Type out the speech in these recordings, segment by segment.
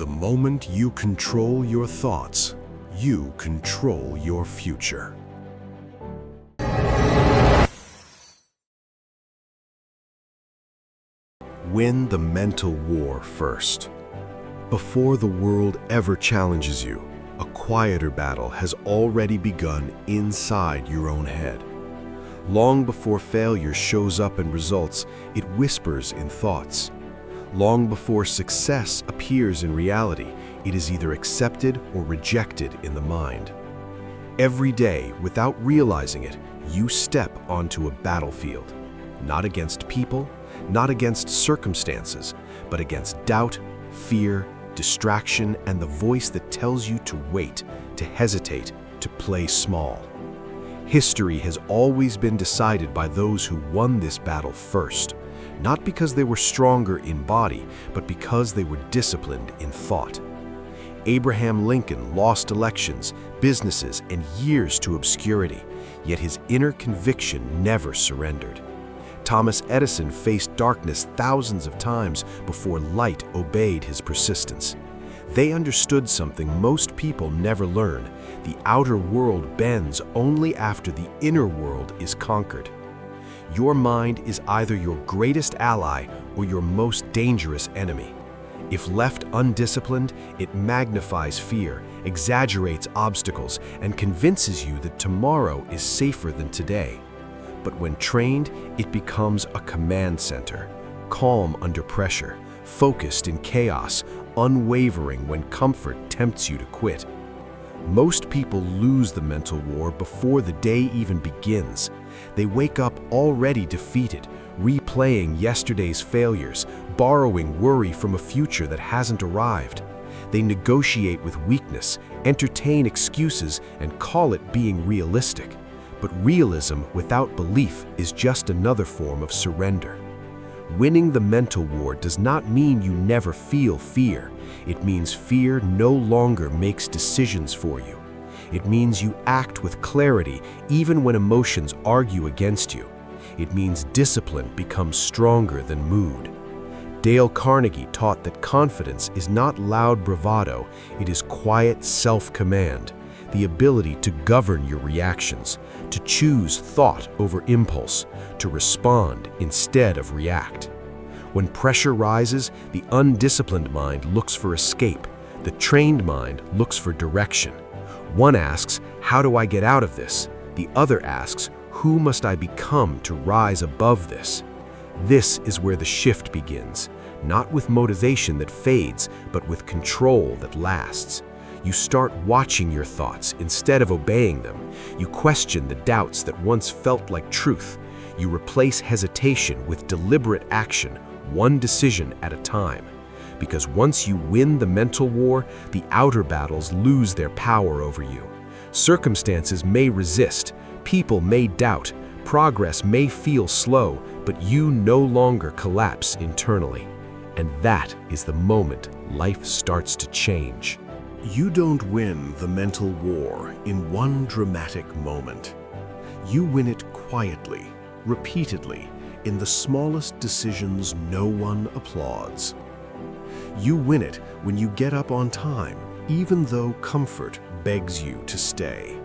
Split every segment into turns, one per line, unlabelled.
The moment you control your thoughts, you control your future. Win the mental war first. Before the world ever challenges you, a quieter battle has already begun inside your own head. Long before failure shows up in results, it whispers in thoughts. Long before success appears in reality, it is either accepted or rejected in the mind. Every day, without realizing it, you step onto a battlefield. Not against people, not against circumstances, but against doubt, fear, distraction, and the voice that tells you to wait, to hesitate, to play small. History has always been decided by those who won this battle first, not because they were stronger in body, but because they were disciplined in thought. Abraham Lincoln lost elections, businesses, and years to obscurity, yet his inner conviction never surrendered. Thomas Edison faced darkness thousands of times before light obeyed his persistence. They understood something most people never learn: the outer world bends only after the inner world is conquered. Your mind is either your greatest ally or your most dangerous enemy. If left undisciplined, it magnifies fear, exaggerates obstacles, and convinces you that tomorrow is safer than today. But when trained, it becomes a command center, calm under pressure, focused in chaos, unwavering when comfort tempts you to quit. Most people lose the mental war before the day even begins. They wake up already defeated, replaying yesterday's failures, borrowing worry from a future that hasn't arrived. They negotiate with weakness, entertain excuses, and call it being realistic. But realism without belief is just another form of surrender. Winning the mental war does not mean you never feel fear. It means fear no longer makes decisions for you. It means you act with clarity even when emotions argue against you. It means discipline becomes stronger than mood. Dale Carnegie taught that confidence is not loud bravado, it is quiet self-command. The ability to govern your reactions, to choose thought over impulse, to respond instead of react. When pressure rises, the undisciplined mind looks for escape. The trained mind looks for direction. One asks, "How do I get out of this?" The other asks, "Who must I become to rise above this?" This is where the shift begins, not with motivation that fades, but with control that lasts. You start watching your thoughts instead of obeying them. You question the doubts that once felt like truth. You replace hesitation with deliberate action, one decision at a time. Because once you win the mental war, the outer battles lose their power over you. Circumstances may resist, people may doubt, progress may feel slow, but you no longer collapse internally. And that is the moment life starts to change. You don't win the mental war in one dramatic moment. You win it quietly, repeatedly, in the smallest decisions no one applauds. You win it when you get up on time, even though comfort begs you to stay.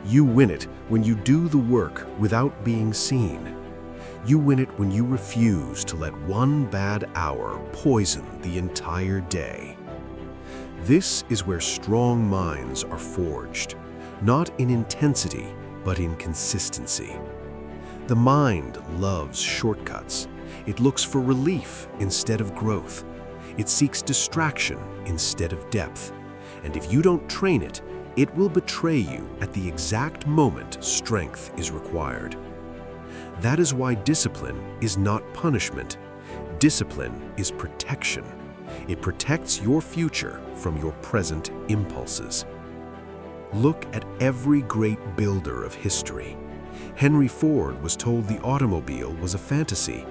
You win it when you do the work without being seen. You win it when you refuse to let one bad hour poison the entire day. This is where strong minds are forged, not in intensity, but in consistency. The mind loves shortcuts. It looks for relief instead of growth. It seeks distraction instead of depth. And if you don't train it, it will betray you at the exact moment strength is required. That is why discipline is not punishment. Discipline is protection. It protects your future from your present impulses. Look at every great builder of history. Henry Ford was told the automobile was a fantasy.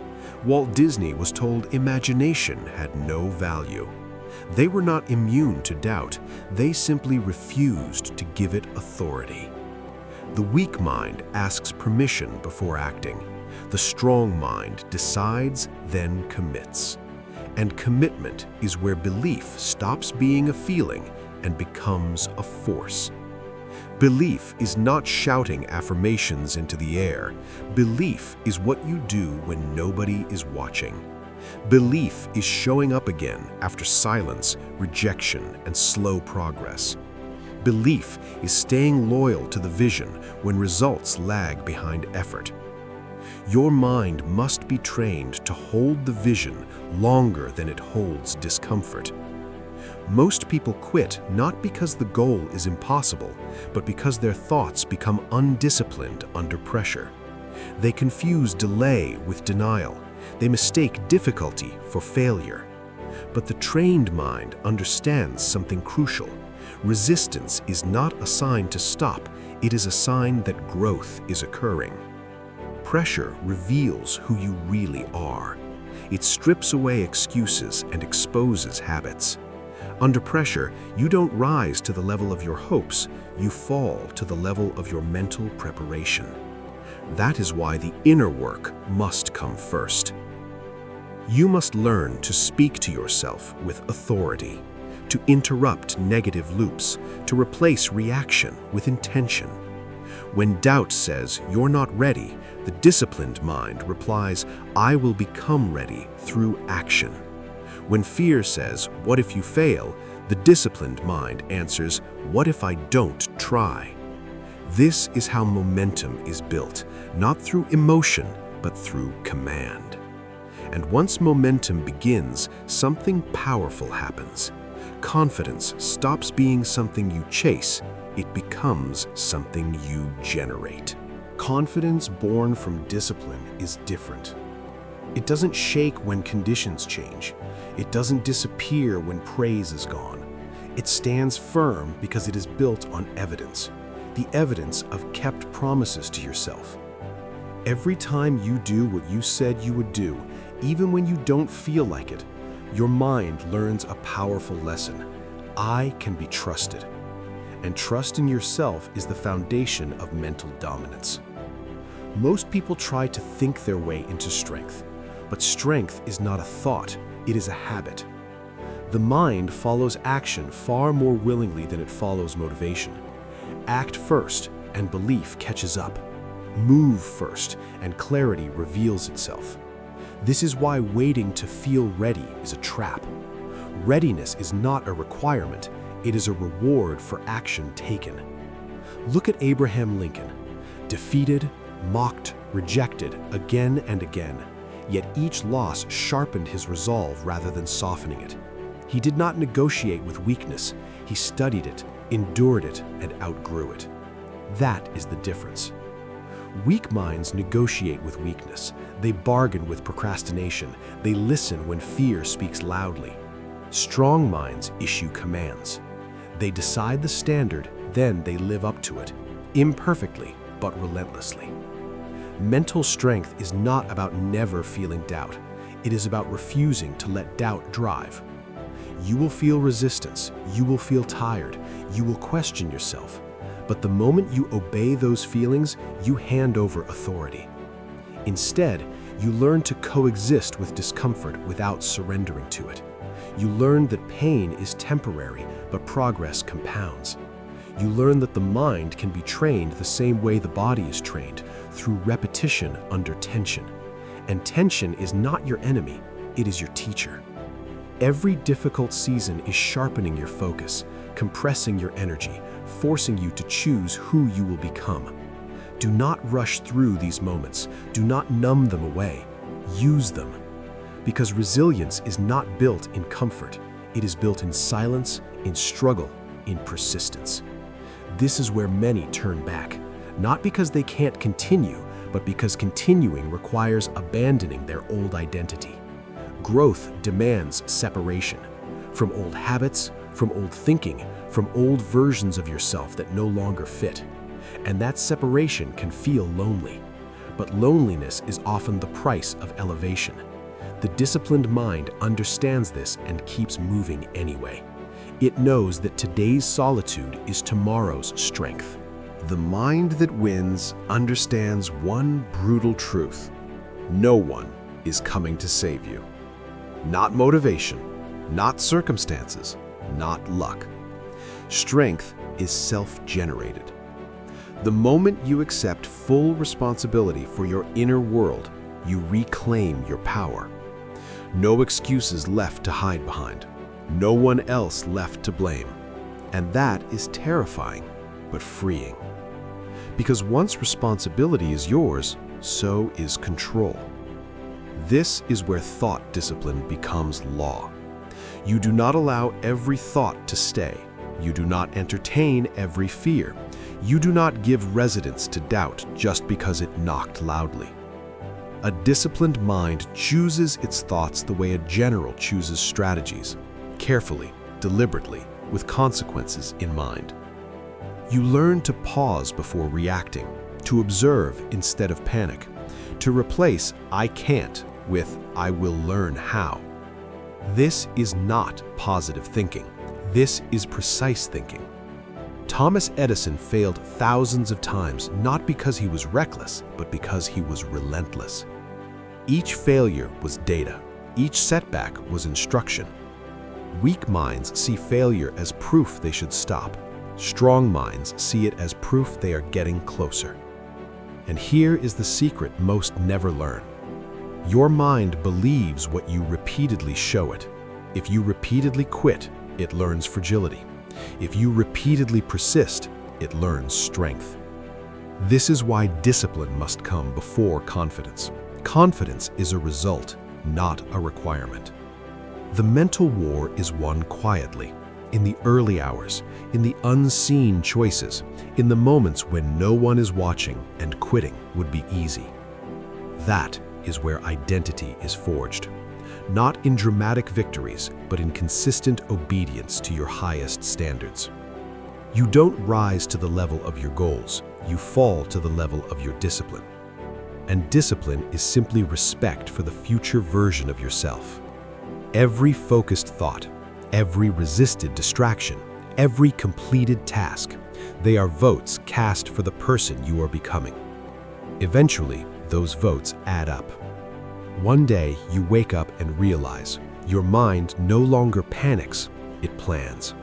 Walt Disney was told imagination had no value. They were not immune to doubt. They simply refused to give it authority. The weak mind asks permission before acting. The strong mind decides, then commits. And commitment is where belief stops being a feeling and becomes a force. Belief is not shouting affirmations into the air. Belief is what you do when nobody is watching. Belief is showing up again after silence, rejection, and slow progress. Belief is staying loyal to the vision when results lag behind effort. Your mind must be trained to hold the vision longer than it holds discomfort. Most people quit not because the goal is impossible, but because their thoughts become undisciplined under pressure. They confuse delay with denial. They mistake difficulty for failure. But the trained mind understands something crucial. Resistance is not a sign to stop, it is a sign that growth is occurring. Pressure reveals who you really are. It strips away excuses and exposes habits. Under pressure, you don't rise to the level of your hopes, you fall to the level of your mental preparation. That is why the inner work must come first. You must learn to speak to yourself with authority, to interrupt negative loops, to replace reaction with intention. When doubt says you're not ready, the disciplined mind replies, I will become ready through action. When fear says, what if you fail? The disciplined mind answers, what if I don't try? This is how momentum is built, not through emotion, but through command. And once momentum begins, something powerful happens. Confidence stops being something you chase, it becomes something you generate. Confidence born from discipline is different. It doesn't shake when conditions change. It doesn't disappear when praise is gone. It stands firm because it is built on evidence, the evidence of kept promises to yourself. Every time you do what you said you would do, even when you don't feel like it, your mind learns a powerful lesson. I can be trusted. And trust in yourself is the foundation of mental dominance. Most people try to think their way into strength, but strength is not a thought, it is a habit. The mind follows action far more willingly than it follows motivation. Act first, and belief catches up. Move first, and clarity reveals itself. This is why waiting to feel ready is a trap. Readiness is not a requirement, it is a reward for action taken. Look at Abraham Lincoln, defeated, mocked, rejected again and again, yet each loss sharpened his resolve rather than softening it. He did not negotiate with weakness, he studied it, endured it, and outgrew it. That is the difference. Weak minds negotiate with weakness. They bargain with procrastination. They listen when fear speaks loudly. Strong minds issue commands. They decide the standard, then they live up to it, imperfectly but relentlessly. Mental strength is not about never feeling doubt. It is about refusing to let doubt drive. You will feel resistance. You will feel tired. You will question yourself. But the moment you obey those feelings, you hand over authority. Instead, you learn to coexist with discomfort without surrendering to it. You learn that pain is temporary, but progress compounds. You learn that the mind can be trained the same way the body is trained, through repetition under tension. And tension is not your enemy, it is your teacher. Every difficult season is sharpening your focus, compressing your energy, forcing you to choose who you will become. Do not rush through these moments. Do not numb them away. Use them. Because resilience is not built in comfort. It is built in silence, in struggle, in persistence. This is where many turn back, not because they can't continue, but because continuing requires abandoning their old identity. Growth demands separation from old habits, from old thinking, from old versions of yourself that no longer fit. And that separation can feel lonely. But loneliness is often the price of elevation. The disciplined mind understands this and keeps moving anyway. It knows that today's solitude is tomorrow's strength. The mind that wins understands one brutal truth. No one is coming to save you. Not motivation, not circumstances, not luck. Strength is self-generated. The moment you accept full responsibility for your inner world, you reclaim your power. No excuses left to hide behind. No one else left to blame. And that is terrifying, but freeing. Because once responsibility is yours, so is control. This is where thought discipline becomes law. You do not allow every thought to stay. You do not entertain every fear. You do not give residence to doubt just because it knocked loudly. A disciplined mind chooses its thoughts the way a general chooses strategies, carefully, deliberately, with consequences in mind. You learn to pause before reacting, to observe instead of panic, to replace "I can't" with "I will learn how." This is not positive thinking. This is precise thinking. Thomas Edison failed thousands of times not because he was reckless, but because he was relentless. Each failure was data. Each setback was instruction. Weak minds see failure as proof they should stop. Strong minds see it as proof they are getting closer. And here is the secret most never learn. Your mind believes what you repeatedly show it. If you repeatedly quit, it learns fragility. If you repeatedly persist, it learns strength. This is why discipline must come before confidence. Confidence is a result, not a requirement. The mental war is won quietly, in the early hours, in the unseen choices, in the moments when no one is watching and quitting would be easy. That is where identity is forged. Not in dramatic victories, but in consistent obedience to your highest standards. You don't rise to the level of your goals, you fall to the level of your discipline. And discipline is simply respect for the future version of yourself. Every focused thought, every resisted distraction, every completed task, they are votes cast for the person you are becoming. Eventually, those votes add up. One day, you wake up and realize your mind no longer panics, it plans.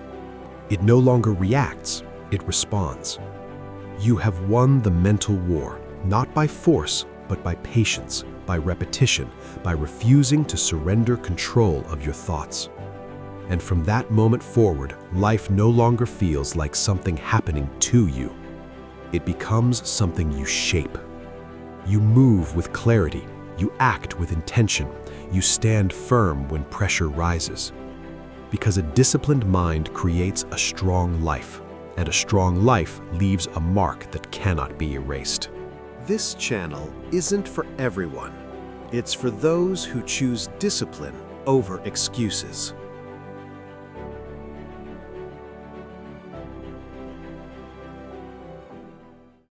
It no longer reacts, it responds. You have won the mental war, not by force, but by patience, by repetition, by refusing to surrender control of your thoughts. And from that moment forward, life no longer feels like something happening to you. It becomes something you shape. You move with clarity. You act with intention. You stand firm when pressure rises. Because a disciplined mind creates a strong life, and a strong life leaves a mark that cannot be erased.
This channel isn't for everyone. It's for those who choose discipline over excuses.